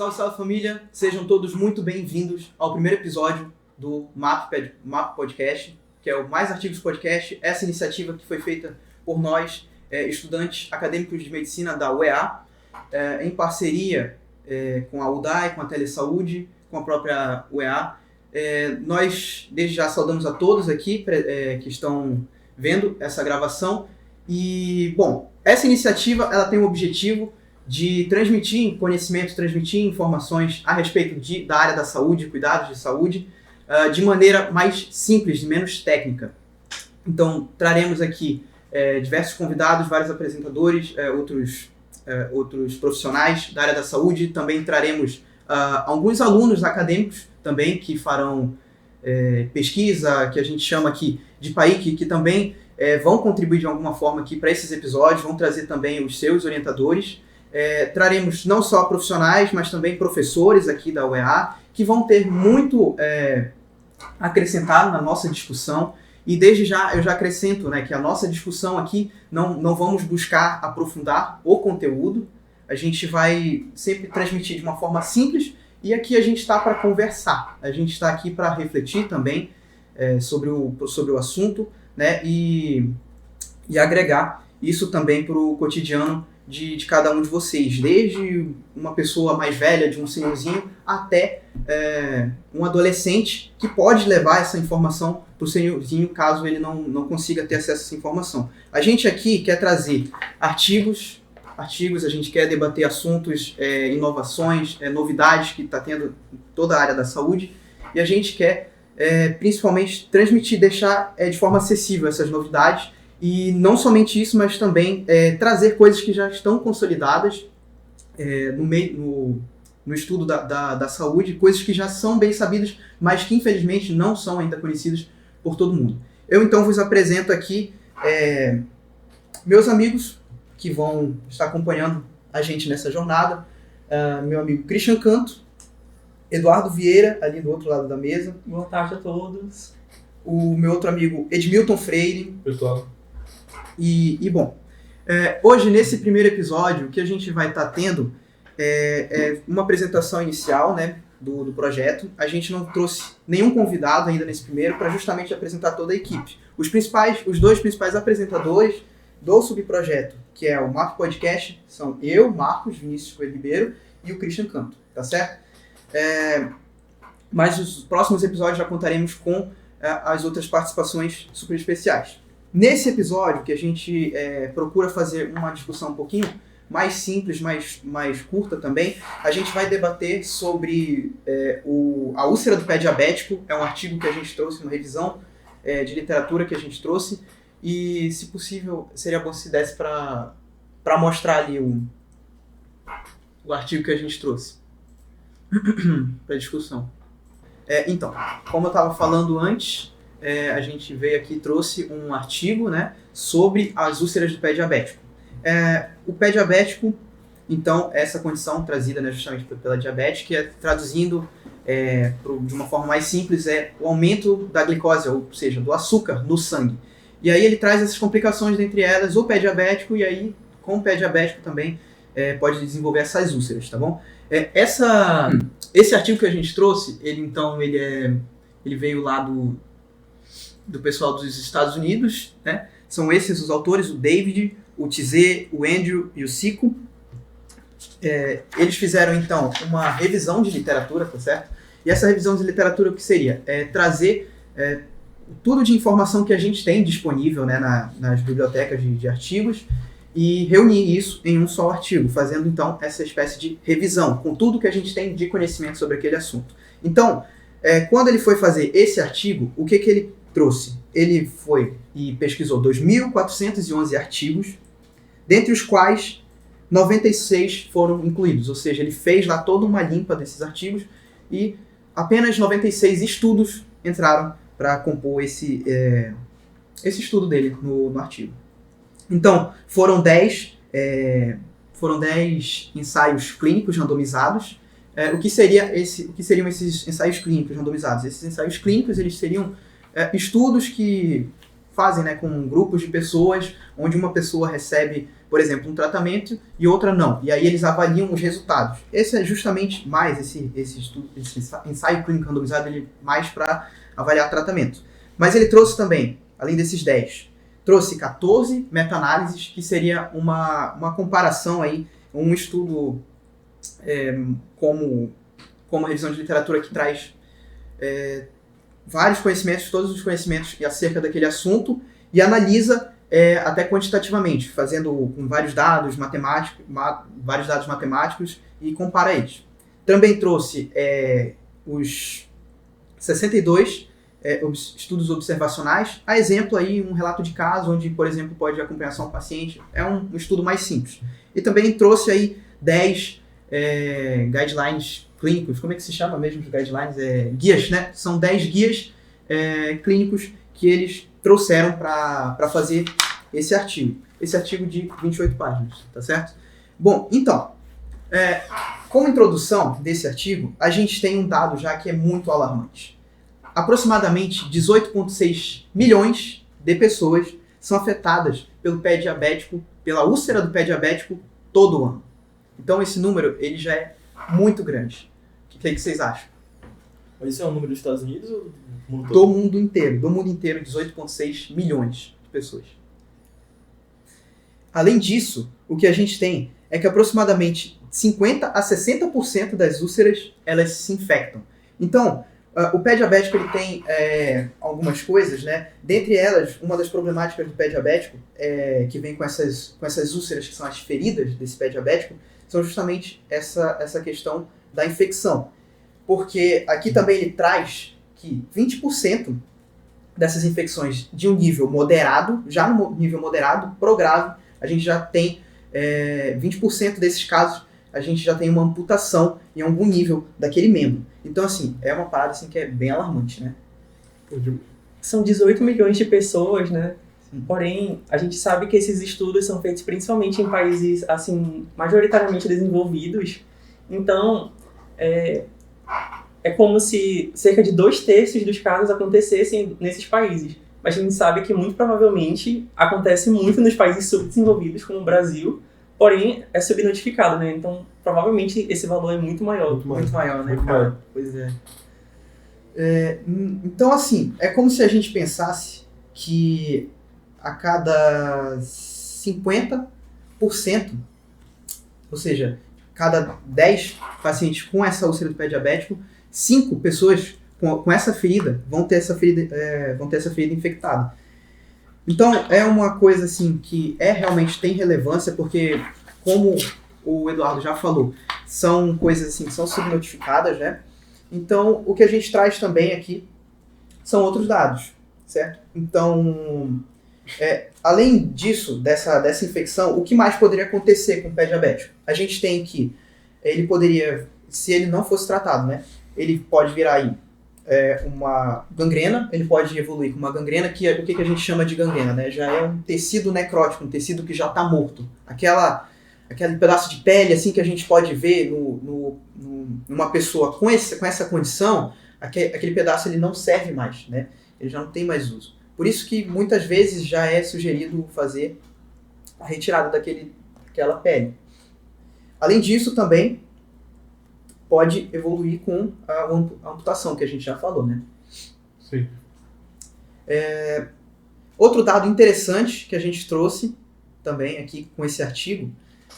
Salve, salve família! Sejam todos muito bem-vindos ao primeiro episódio do MAP Podcast, que é o Mais Artigos Podcast, essa iniciativa que foi feita por nós, estudantes acadêmicos de medicina da UEA, em parceria com a UDAI, com a Telesaúde, com a própria UEA. Nós, desde já, saudamos a todos aqui que estão vendo essa gravação. E, bom, essa iniciativa ela tem o objetivo de transmitir conhecimento, transmitir informações a respeito da área da saúde, cuidados de saúde, de maneira mais simples, menos técnica. Então, traremos aqui diversos convidados, vários apresentadores, outros profissionais da área da saúde. Também traremos alguns alunos acadêmicos também que farão pesquisa, que a gente chama aqui de PAIC, que também vão contribuir de alguma forma aqui para esses episódios, vão trazer também os seus orientadores. Traremos não só profissionais, mas também professores aqui da UEA, que vão ter muito acrescentado na nossa discussão. E desde já, eu já acrescento, que a nossa discussão aqui, não vamos buscar aprofundar o conteúdo, a gente vai sempre transmitir de uma forma simples, e aqui a gente está para conversar, a gente está aqui para refletir também sobre o assunto, e agregar isso também para o cotidiano de cada um de vocês, desde uma pessoa mais velha, de um senhorzinho, até um adolescente que pode levar essa informação para o senhorzinho, caso ele não consiga ter acesso a essa informação. A gente aqui quer trazer artigos, a gente quer debater assuntos, inovações, novidades que está tendo em toda a área da saúde, e a gente quer principalmente transmitir, deixar de forma acessível essas novidades. E não somente isso, mas também trazer coisas que já estão consolidadas no estudo da saúde, coisas que já são bem sabidas, mas que infelizmente não são ainda conhecidas por todo mundo. Eu então vos apresento aqui meus amigos que vão estar acompanhando a gente nessa jornada. Meu amigo Christian Canto, Eduardo Vieira, ali do outro lado da mesa. Boa tarde a todos. O meu outro amigo Edmilton Freire. Pessoal. E bom, hoje nesse primeiro episódio, o que a gente vai estar tendo é uma apresentação inicial, do projeto. A gente não trouxe nenhum convidado ainda nesse primeiro para justamente apresentar toda a equipe. Os dois principais apresentadores do subprojeto, que é o MAP Podcast, são eu, Marcos Vinícius Coelho Ribeiro, e o Christian Canto, tá certo? Mas os próximos episódios já contaremos com as outras participações super especiais. Nesse episódio, que a gente procura fazer uma discussão um pouquinho mais simples, mais curta também, a gente vai debater sobre a úlcera do pé diabético. É um artigo que a gente trouxe, uma revisão de literatura que a gente trouxe, e, se possível, seria bom se desse para mostrar ali o artigo que a gente trouxe para discussão. Então, como eu estava falando antes, a gente veio aqui e trouxe um artigo, sobre as úlceras do pé diabético. O pé diabético, então, essa condição trazida justamente pela diabetes, que traduzindo de uma forma mais simples, o aumento da glicose, ou seja, do açúcar no sangue. E aí ele traz essas complicações, dentre elas o pé diabético, e aí com o pé diabético também pode desenvolver essas úlceras, tá bom? Esse artigo que a gente trouxe, ele veio lá do pessoal dos Estados Unidos, São esses os autores, o David, o Tizé, o Andrew e o Sico. Eles fizeram, então, uma revisão de literatura, tá certo? E essa revisão de literatura, o que seria? Trazer tudo de informação que a gente tem disponível, nas bibliotecas de artigos, e reunir isso em um só artigo, fazendo, então, essa espécie de revisão, com tudo que a gente tem de conhecimento sobre aquele assunto. Então, quando ele foi fazer esse artigo, o que ele trouxe? Ele foi e pesquisou 2.411 artigos, dentre os quais 96 foram incluídos, ou seja, ele fez lá toda uma limpa desses artigos e apenas 96 estudos entraram para compor esse estudo dele no artigo. Então, foram 10 ensaios clínicos randomizados. O que seriam esses ensaios clínicos randomizados? Esses ensaios clínicos eles seriam estudos que fazem com grupos de pessoas, onde uma pessoa recebe por exemplo, um tratamento e outra não. E aí eles avaliam os resultados. Esse é justamente mais, esse ensaio clínico randomizado, ele é mais para avaliar tratamento. Mas ele trouxe também, além desses 10, trouxe 14 meta-análises, que seria uma comparação aí, um estudo como a revisão de literatura que traz vários conhecimentos, todos os conhecimentos acerca daquele assunto, e analisa até quantitativamente, fazendo com vários dados matemáticos e compara eles. Também trouxe os 62 estudos observacionais, a exemplo aí um relato de caso, onde, por exemplo, pode acompanhar só um paciente, é um estudo mais simples. E também trouxe aí 10 guidelines clínicos, como é que se chama mesmo os guidelines? Guias, né? São 10 guias clínicos que eles trouxeram para fazer esse artigo de 28 páginas, tá certo? Bom, então, como introdução desse artigo, a gente tem um dado já que é muito alarmante. Aproximadamente 18,6 milhões de pessoas são afetadas pelo pé diabético, pela úlcera do pé diabético, todo ano. Então esse número ele já é muito grande. O que vocês acham? Mas isso é um número dos Estados Unidos ou do mundo todo? Do mundo inteiro, 18,6 milhões de pessoas. Além disso, o que a gente tem é que aproximadamente 50 a 60% das úlceras elas se infectam. Então, o pé diabético ele tem algumas coisas, né? Dentre elas, uma das problemáticas do pé diabético, que vem com essas úlceras que são as feridas desse pé diabético, são justamente essa questão da infecção. Porque aqui também ele traz que 20% dessas infecções de um nível moderado, já no nível moderado, pro grave, a gente já tem 20% desses casos, a gente já tem uma amputação em algum nível daquele membro. Então, assim, é uma parada assim, que é bem alarmante, né? São 18 milhões de pessoas, né? Sim. Porém, a gente sabe que esses estudos são feitos principalmente em países, assim, majoritariamente desenvolvidos. Então, é como se cerca de 2/3 dos casos acontecessem nesses países. Mas a gente sabe que, muito provavelmente, acontece muito nos países subdesenvolvidos, como o Brasil, porém, é subnotificado, né? Então, provavelmente, esse valor é muito maior. Muito maior, né, cara? Pois é. Então, assim, é como se a gente pensasse que a cada 50%, ou seja, cada 10 pacientes com essa úlcera do pé diabético, 5 pessoas com essa ferida vão ter essa ferida infectada. Então, é uma coisa assim que realmente tem relevância, porque, como o Eduardo já falou, são coisas assim que são subnotificadas, né? Então, o que a gente traz também aqui são outros dados, certo? Então, além disso, dessa infecção, o que mais poderia acontecer com o pé diabético? A gente tem que ele poderia, se ele não fosse tratado, né? Ele pode virar aí uma gangrena, ele pode evoluir com uma gangrena, que o que a gente chama de gangrena, né? Já é um tecido necrótico, um tecido que já está morto. Aquele pedaço de pele assim que a gente pode ver numa pessoa com essa condição, aquele pedaço ele não serve mais, né? Ele já não tem mais uso. Por isso que muitas vezes já é sugerido fazer a retirada daquela pele. Além disso, também pode evoluir com a amputação, que a gente já falou, né? Sim. Outro dado interessante que a gente trouxe também aqui com esse artigo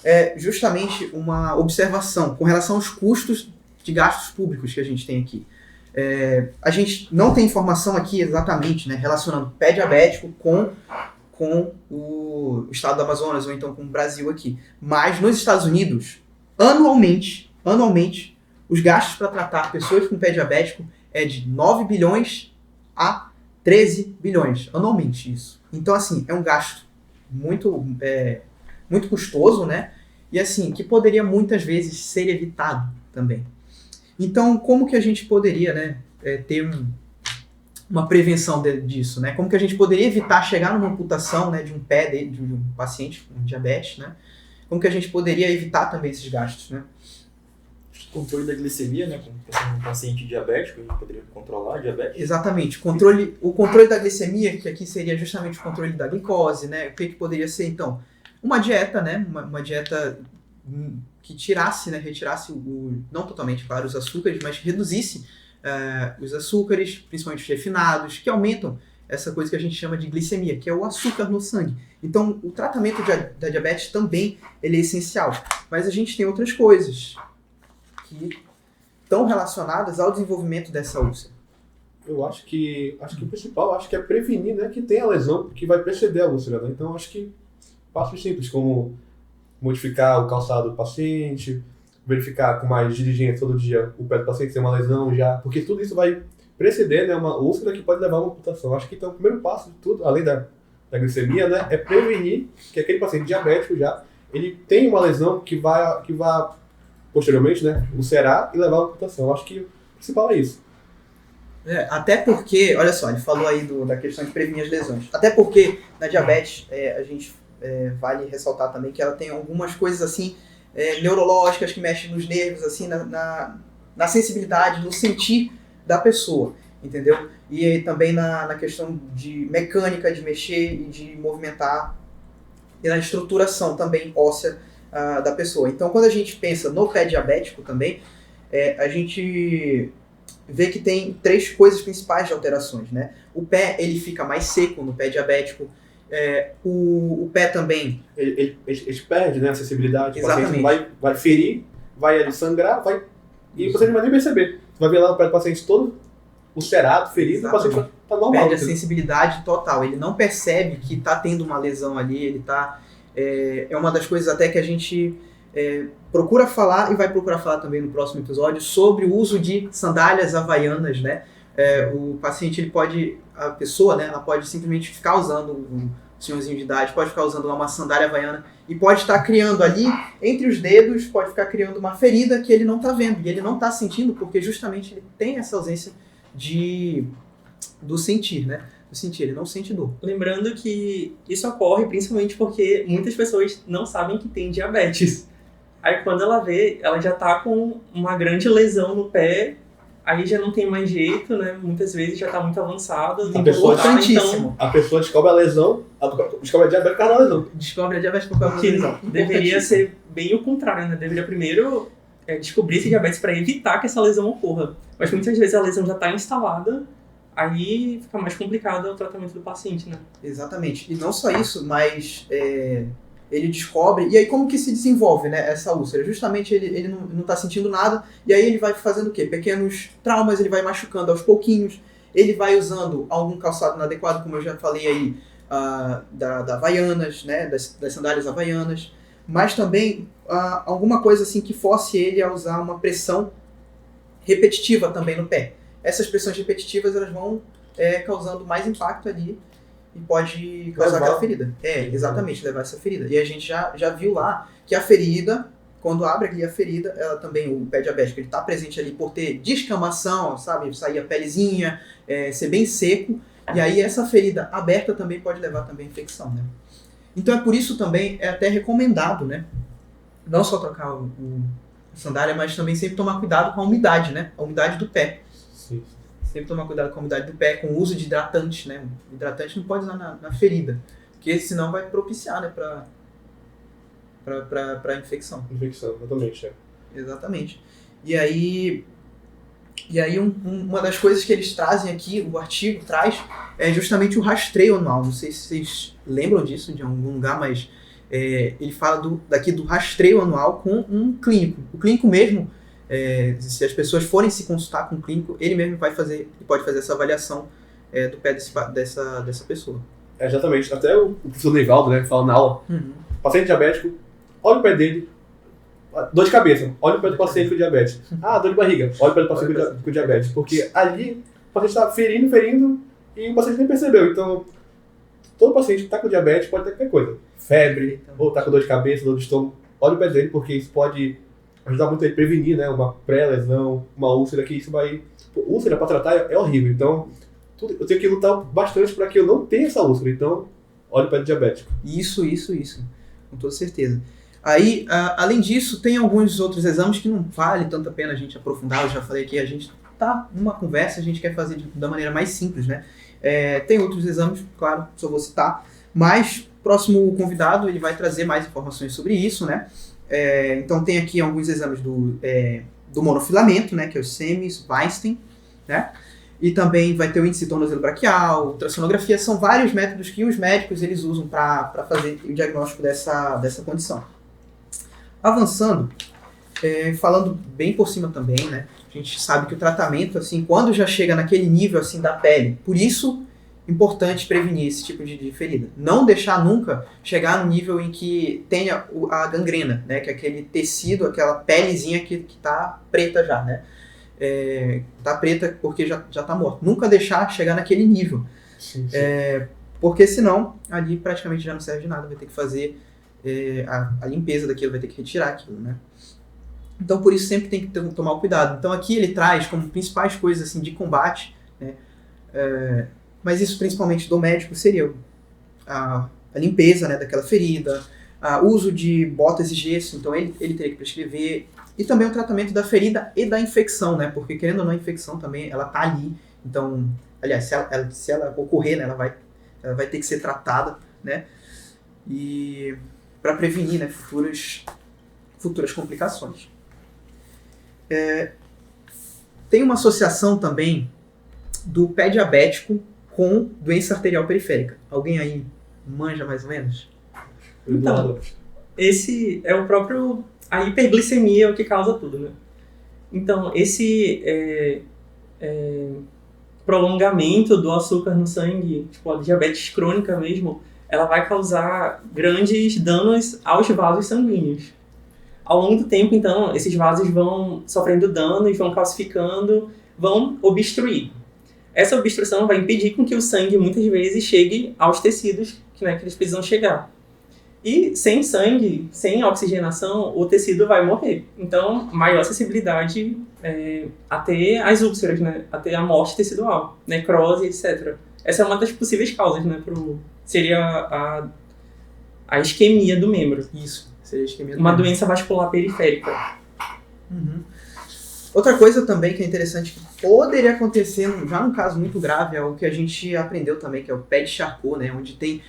é justamente uma observação com relação aos custos de gastos públicos que a gente tem aqui. A gente não tem informação aqui exatamente, né, relacionando pé diabético com o estado do Amazonas ou então com o Brasil aqui. Mas nos Estados Unidos, anualmente, os gastos para tratar pessoas com pé diabético é de 9 bilhões a 13 bilhões, anualmente isso. Então, assim, é um gasto muito custoso, né? E, assim, que poderia muitas vezes ser evitado também. Então, como que a gente poderia, né, ter uma prevenção disso, né? Como que a gente poderia evitar chegar numa amputação, né, de um pé de um paciente com diabetes, né? Como que a gente poderia evitar também esses gastos, né? Controle da glicemia, né? Com um paciente diabético, a gente poderia controlar a diabetes. Exatamente. O controle da glicemia, que aqui seria justamente o controle da glicose, né? O que poderia ser, então? uma dieta, né? Uma dieta que tirasse, né? Retirasse, não totalmente, claro, os açúcares, mas reduzisse os açúcares, principalmente os refinados, que aumentam essa coisa que a gente chama de glicemia, que é o açúcar no sangue. Então, o tratamento da diabetes também ele é essencial. Mas a gente tem outras coisas que estão relacionadas ao desenvolvimento dessa úlcera. Eu acho que o principal é prevenir, né, que tem a lesão que vai preceder a úlcera, né? Então, acho que passos simples, como modificar o calçado do paciente, verificar com mais diligência todo dia o pé do paciente tem uma lesão já, porque tudo isso vai preceder, né, uma úlcera que pode levar a uma amputação. Acho que então o primeiro passo de tudo, além da glicemia, né, é prevenir que aquele paciente diabético já ele tem uma lesão que vai posteriormente, né, ulcerar e levar a uma amputação. Acho que o principal é isso. Até porque, olha só, ele falou aí da questão de prevenir as lesões. Até porque na diabetes a gente vale ressaltar também que ela tem algumas coisas assim neurológicas que mexem nos nervos, assim, na sensibilidade, no sentir da pessoa, entendeu? E aí também na questão de mecânica, de mexer e de movimentar, e na estruturação também óssea da pessoa. Então, quando a gente pensa no pé diabético também, a gente vê que tem 3 coisas principais de alterações, né? O pé, ele fica mais seco no pé diabético. O pé também... Ele perde, né, a sensibilidade. Exatamente. O paciente vai ferir, vai ali sangrar, e o paciente não vai nem perceber. Você vai ver lá o pé do paciente todo ulcerado, ferido, Exatamente. o paciente está normal. Perde a sensibilidade total. Ele não percebe que está tendo uma lesão ali, ele está... É uma das coisas até que a gente procura falar, e vai procurar falar também no próximo episódio, sobre o uso de sandálias havaianas, né? O paciente, a pessoa, né, ela pode simplesmente ficar usando, um senhorzinho de idade, pode ficar usando lá uma sandália havaiana e pode estar criando ali, entre os dedos, pode ficar criando uma ferida que ele não está vendo, e ele não está sentindo, porque justamente ele tem essa ausência do sentir, né? Do sentir, ele não sente dor. Lembrando que isso ocorre principalmente porque muitas pessoas não sabem que tem diabetes. Aí quando ela vê, ela já tá com uma grande lesão no pé, aí já não tem mais jeito, né? Muitas vezes já tá muito avançado. Importantíssimo. A pessoa descobre a lesão, descobre a diabetes por causa da lesão. Descobre a diabetes por causa da lesão. Deveria ser bem o contrário, né? Deveria primeiro descobrir esse diabetes para evitar que essa lesão ocorra. Mas muitas vezes a lesão já tá instalada, aí fica mais complicado o tratamento do paciente, né? Exatamente. E não só isso, mas ele descobre... E aí como que se desenvolve, né, essa úlcera? Justamente ele não está sentindo nada, e aí ele vai fazendo o quê? Pequenos traumas, ele vai machucando aos pouquinhos, ele vai usando algum calçado inadequado, como eu já falei aí, da Havaianas, né, das sandálias havaianas, mas também alguma coisa assim que force ele a usar uma pressão repetitiva também no pé. Essas pressões repetitivas elas vão causando mais impacto ali e pode causar aquela ferida. Exatamente, levar essa ferida. E a gente já viu lá que a ferida, quando abre ali a ferida, ela também, o pé diabético, ele está presente ali por ter descamação, sabe? Sair a pelezinha, ser bem seco. E aí essa ferida aberta também pode levar também a infecção, né? Então por isso também é até recomendado, né? Não só trocar a sandália, mas também sempre tomar cuidado com a umidade, né? A umidade do pé. Sim. Sempre tomar cuidado com a umidade do pé, com o uso de hidratantes, né? O hidratante não pode usar na ferida, porque senão vai propiciar, né? Para infecção. Infecção, exatamente. Exatamente. E aí uma das coisas que eles trazem aqui, o artigo traz, é justamente o rastreio anual. Não sei se vocês lembram disso de algum lugar, mas ele fala daqui do rastreio anual com um clínico. O clínico mesmo, se as pessoas forem se consultar com o clínico, ele mesmo pode fazer essa avaliação do pé dessa pessoa. Exatamente. Até o professor Neivaldo, né, fala na aula, paciente diabético, olha o pé dele, dor de cabeça, olha o pé do paciente com diabetes. Dor de barriga, olha o pé do paciente com diabetes. Porque ali o paciente está ferindo, e o paciente nem percebeu. Então, todo paciente que está com diabetes pode ter qualquer coisa. Febre, ou está com dor de cabeça, dor de estômago. Olha o pé dele, porque isso pode ajudar muito a ele prevenir, né, uma pré-lesão, uma úlcera, que isso vai... Úlcera para tratar é horrível. Então, eu tenho que lutar bastante para que eu não tenha essa úlcera. Então, olha o pé do diabético. Isso. Com toda certeza. Aí, além disso, tem alguns outros exames que não vale tanto a pena a gente aprofundar. Eu já falei aqui, a gente tá numa conversa, a gente quer fazer da maneira mais simples, né? Tem outros exames, claro, só vou citar, mas próximo convidado ele vai trazer mais informações sobre isso, né? Então tem aqui alguns exames do monofilamento, né? Que é o SEMES, Weinstein, né? E também vai ter o índice de tornozelo braquial, ultrassonografia, são vários métodos que os médicos eles usam para fazer o diagnóstico dessa condição. Avançando, falando bem por cima também, né? A gente sabe que o tratamento, assim, quando já chega naquele nível assim da pele, por isso importante prevenir esse tipo de ferida. Não deixar nunca chegar no nível em que tenha a gangrena, né? Que é aquele tecido, aquela pelezinha que tá preta já, né? Tá preta porque já tá morto. Nunca deixar chegar naquele nível. Sim. Porque senão, ali praticamente já não serve de nada. Vai ter que fazer a limpeza daquilo, vai ter que retirar aquilo, né? Então, por isso, sempre tem que tomar cuidado. Então, aqui ele traz como principais coisas assim, de combate, né? Mas isso, principalmente do médico, seria a limpeza, né, daquela ferida, o uso de botas e gesso. Então, ele teria que prescrever. E também o tratamento da ferida e da infecção, né? Porque, querendo ou não, a infecção também, ela tá ali. Então, aliás, se ela ocorrer, né, ela vai ter que ser tratada, né? E para prevenir, né, futuras complicações. Tem uma associação também do pé diabético com doença arterial periférica. Alguém aí manja mais ou menos? Então, esse é o próprio... A hiperglicemia é o que causa tudo, né? Então, esse prolongamento do açúcar no sangue, tipo a diabetes crônica mesmo, ela vai causar grandes danos aos vasos sanguíneos. Ao longo do tempo, então, esses vasos vão sofrendo danos, vão calcificando, vão obstruir. Essa obstrução vai impedir com que o sangue, muitas vezes, chegue aos tecidos que eles precisam chegar. E sem sangue, sem oxigenação, o tecido vai morrer. Então, maior acessibilidade a ter as úlceras, né? A ter a morte tecidual, necrose, etc. Essa é uma das possíveis causas, né? Seria a isquemia do membro. Isso, seria a isquemia do Uma membro. doença vascular periférica. Uhum. Outra coisa também que é interessante, que poderia acontecer, já num caso muito grave, é o que a gente aprendeu também, que é o pé de Charcot, né? Onde tem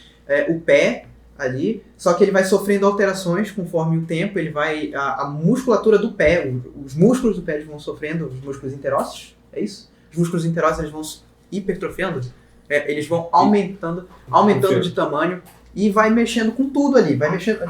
o pé ali, só que ele vai sofrendo alterações conforme o tempo, ele vai, a musculatura do pé, os músculos do pé eles vão sofrendo, os músculos interósseos, é isso? Os músculos interósseos eles vão hipertrofiando, eles vão aumentando de tamanho e vai mexendo com tudo ali,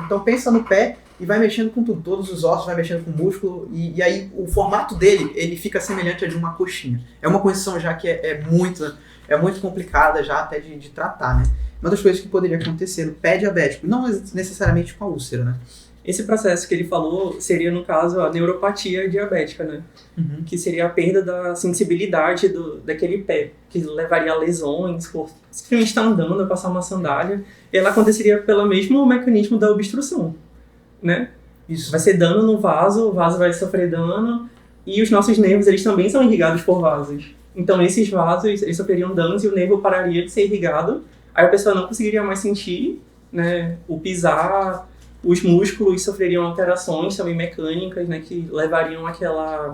então pensa no pé e vai mexendo com tudo, todos os ossos, vai mexendo com o músculo e aí o formato dele, ele fica semelhante a de uma coxinha. É uma condição já que é muito complicada já até de tratar, né? Uma das coisas que poderia acontecer no pé diabético, não necessariamente com a úlcera, né? Esse processo que ele falou seria, no caso, a neuropatia diabética, né? Uhum. Que seria a perda da sensibilidade daquele pé, que levaria a lesões por simplesmente estar andando, a passar uma sandália. E ela aconteceria pelo mesmo mecanismo da obstrução, né? Isso. Vai ser dano no vaso, o vaso vai sofrer dano, e os nossos nervos, eles também são irrigados por vasos. Então, esses vasos, eles sofreriam danos e o nervo pararia de ser irrigado. Aí a pessoa não conseguiria mais sentir, né, o pisar, os músculos sofreriam alterações também mecânicas, né, que levariam àquela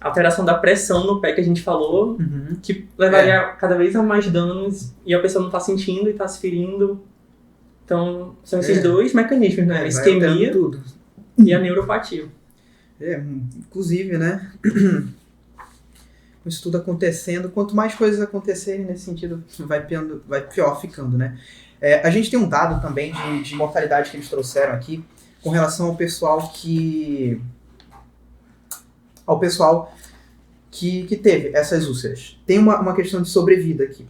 alteração da pressão no pé que a gente falou, Uhum. que levaria cada vez a mais danos e a pessoa não está sentindo e está se ferindo. Então, são esses dois mecanismos, né, a isquemia tudo. e a neuropatia. Inclusive, né? Com isso tudo acontecendo, quanto mais coisas acontecerem nesse sentido, vai pior ficando, né? A gente tem um dado também de mortalidade que eles trouxeram aqui com relação ao pessoal que teve essas úlceras. Tem uma questão de sobrevida aqui.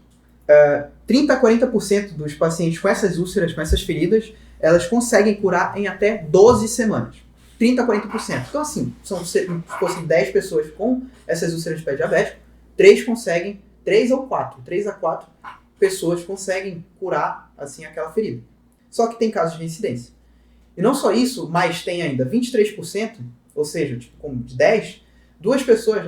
30 a 40% dos pacientes com essas úlceras, com essas feridas, elas conseguem curar em até 12 semanas. 30 a 40%. Então, assim, se fossem 10 pessoas com essas úlceras de pé diabético, 3 a 4 pessoas conseguem curar, assim, aquela ferida. Só que tem casos de incidência. E não só isso, mas tem ainda 23%, ou seja, como de 10,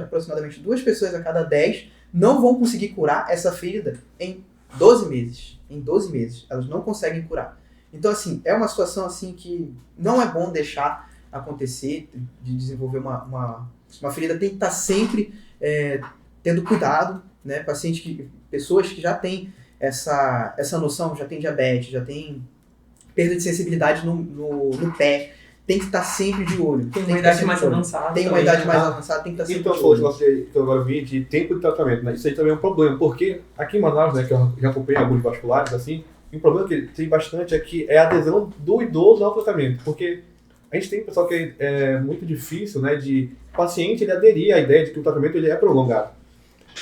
aproximadamente 2 pessoas a cada 10 não vão conseguir curar essa ferida em 12 meses. Em 12 meses, elas não conseguem curar. Então, assim, é uma situação assim que não é bom deixar acontecer, de desenvolver uma ferida. Tem que estar sempre tendo cuidado, né? Pessoas que já têm essa noção, já têm diabetes, já têm perda de sensibilidade no pé, tem que estar sempre de olho. Tem uma idade mais avançada. Tem uma idade mais avançada, tem que estar sempre Então, de falou esse olho. negócio que eu agora vi de tempo de tratamento, né? Isso aí também é um problema, porque aqui em Manaus, né, que eu já acompanhei alguns vasculares, assim, e o problema que tem bastante é que é a adesão do idoso ao tratamento, porque a gente tem pessoal que é muito difícil, né, de o paciente ele aderir à ideia de que o tratamento ele é prolongado.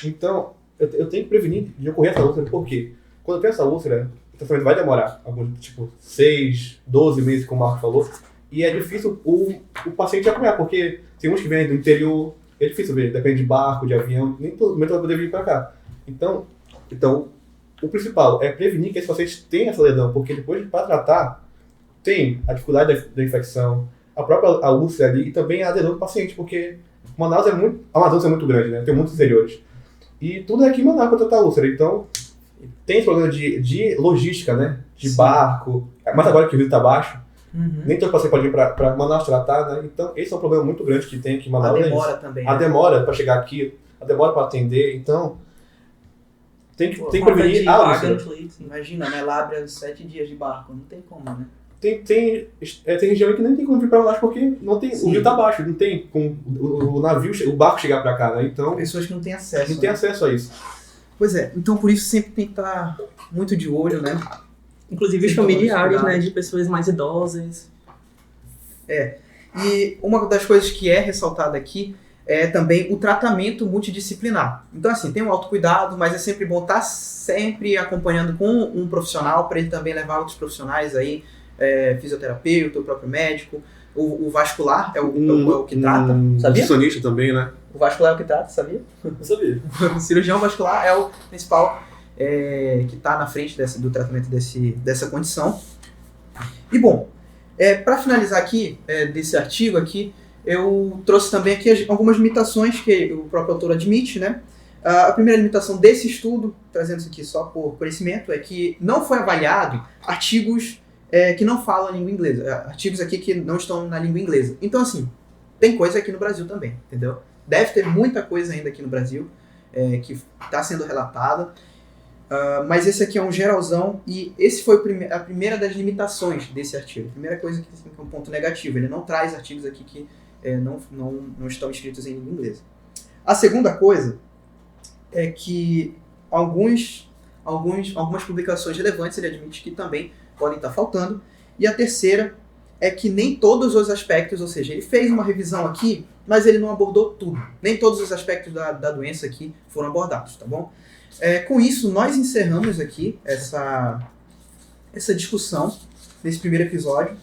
Então, eu tenho que prevenir de ocorrer essa úlcera, porque quando eu tenho essa úlcera, o tratamento vai demorar, alguns, tipo, 6, 12 meses, como o Marcos falou, e é difícil o paciente acompanhar, porque tem uns que vêm do interior, é difícil ver, depende de barco, de avião, nem todo mundo vai poder vir para cá. Então, o principal é prevenir que esse paciente tenha essa lesão, porque depois, para tratar, tem a dificuldade da infecção, a própria úlcera ali, e também a adesão do paciente, porque Manaus a Amazônia é muito grande, né? Tem muitos interiores. E tudo é aqui em Manaus para tratar a úlcera. Então, tem esse problema de logística, né? De barco. Mas agora que o rio está baixo, nem todo paciente pode vir para Manaus tratar, né? Então, esse é um problema muito grande que tem aqui em Manaus. A demora também. A demora para chegar aqui, a demora para atender. Então, tem que prevenir a úlcera. Imagina, né? Lábrea 7 dias de barco. Não tem como, né? Tem região que nem tem como vir para Manaus porque não tem, o rio está baixo, não tem como o navio, o barco chegar para cá, né? Então, pessoas que não têm acesso. Não tem acesso a isso. Pois é, então por isso sempre tem que estar muito de olho, né? Inclusive os familiares, né, de pessoas mais idosas. E uma das coisas que é ressaltada aqui é também o tratamento multidisciplinar. Então assim, tem um autocuidado, mas é sempre bom estar sempre acompanhando com um profissional, para ele também levar outros profissionais aí, fisioterapeuta, o próprio médico. O vascular é o que trata, sabia? Nutricionista também, né? O vascular é o que trata, sabia? Não sabia. O cirurgião vascular é o principal que está na frente do tratamento dessa condição. E bom, para finalizar aqui, desse artigo aqui, eu trouxe também aqui algumas limitações que o próprio autor admite, né? A primeira limitação desse estudo, trazendo isso aqui só por conhecimento, é que não foi avaliado artigos que não falam a língua inglesa, artigos aqui que não estão na língua inglesa. Então assim, tem coisa aqui no Brasil também, entendeu? Deve ter muita coisa ainda aqui no Brasil que está sendo relatada, mas esse aqui é um geralzão e esse foi a primeira das limitações desse artigo. A primeira coisa que é um ponto negativo, ele não traz artigos aqui que não estão escritos em língua inglesa. A segunda coisa é que algumas publicações relevantes ele admite que também podem estar faltando. E a terceira é que nem todos os aspectos, ou seja, ele fez uma revisão aqui, mas ele não abordou tudo. Nem todos os aspectos da doença aqui foram abordados, tá bom? Com isso, nós encerramos aqui essa discussão nesse primeiro episódio.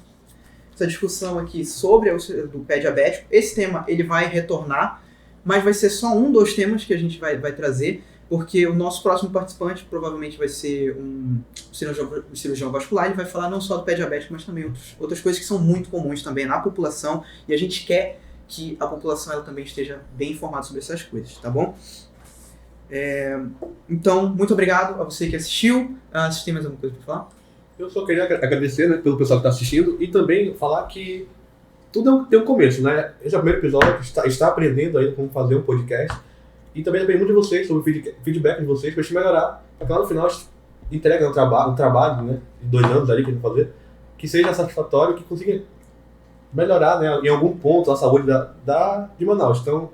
Essa discussão aqui sobre a úlcera do pé diabético. Esse tema ele vai retornar, mas vai ser só um dos temas que a gente vai trazer, porque o nosso próximo participante provavelmente vai ser um cirurgião vascular. Ele vai falar não só do pé diabético, mas também outras coisas que são muito comuns também na população, e a gente quer que a população ela também esteja bem informada sobre essas coisas, tá bom? Então, muito obrigado a você que assistiu. Vocês têm mais alguma coisa para falar? Eu só queria agradecer, né, pelo pessoal que está assistindo e também falar que tudo tem um começo, né? Esse é o primeiro episódio, está aprendendo aí como fazer um podcast. E também depende muito de vocês, sobre o feedback de vocês, para a gente melhorar. Para que lá no final a gente entregue um trabalho, né, de 2 anos ali que a gente vai fazer, que seja satisfatório, que consiga melhorar, né, em algum ponto a saúde de Manaus. Então,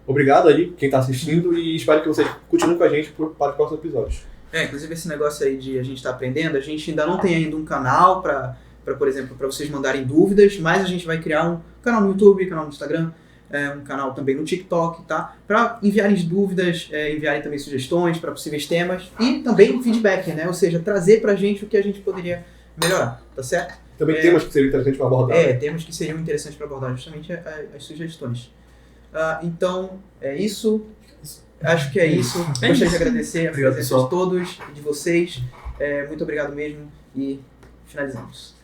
obrigado aí quem está assistindo e espero que vocês continuem com a gente para os próximos episódios. Inclusive esse negócio aí de a gente estar aprendendo, a gente ainda não tem ainda um canal para por exemplo, para vocês mandarem dúvidas, mas a gente vai criar um canal no YouTube, canal no Instagram, um canal também no TikTok, tá? Para enviarem dúvidas, enviarem também sugestões para possíveis temas e também feedback, né? Ou seja, trazer pra gente o que a gente poderia melhorar, tá certo? Também temas que seriam interessantes para abordar. Temas que seriam interessantes para abordar, justamente as sugestões. Então, é isso. Acho que é isso. Gostaria de agradecer a presença de todos e de vocês. Muito obrigado mesmo e finalizamos.